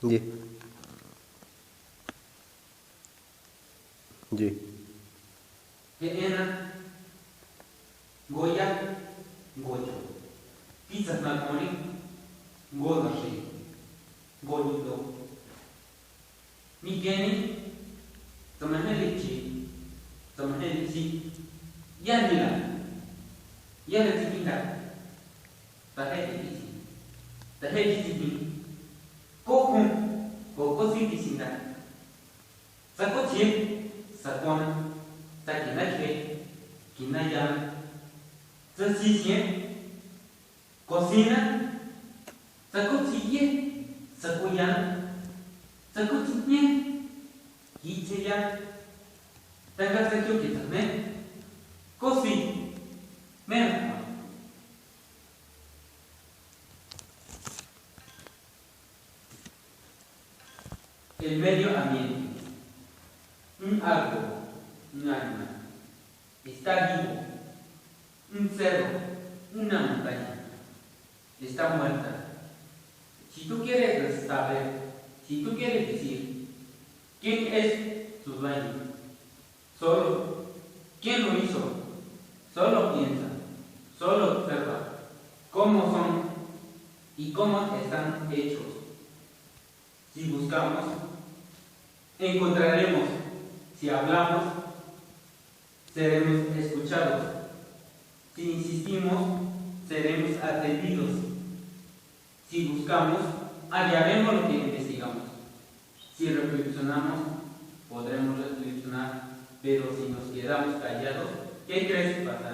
Ji ji que ena goya gocho pizza na koni gola shi goludo mi geni tamaheli chi tamaheli si yanila yana tikinda taheti isi taheti tipi kokun kokosi kisinda sakochi sakon sakinache kinaya zasiye cocina sakotiye sakoyan sakotiye kicheya takasakyo kitame kosi merda. El medio ambiente. Un árbol, un animal, está vivo. Un cerro, una montaña, está muerta. Si tú quieres saber, si tú quieres decir quién es su dueño, solo quién lo hizo, solo piensa, solo observa cómo son y cómo están hechos. Si buscamos, encontraremos. Si hablamos, seremos escuchados. Si insistimos, seremos atendidos. Si buscamos, hallaremos lo que investigamos. Si reflexionamos, podremos reflexionar. Pero si nos quedamos callados, ¿qué crees que pasará?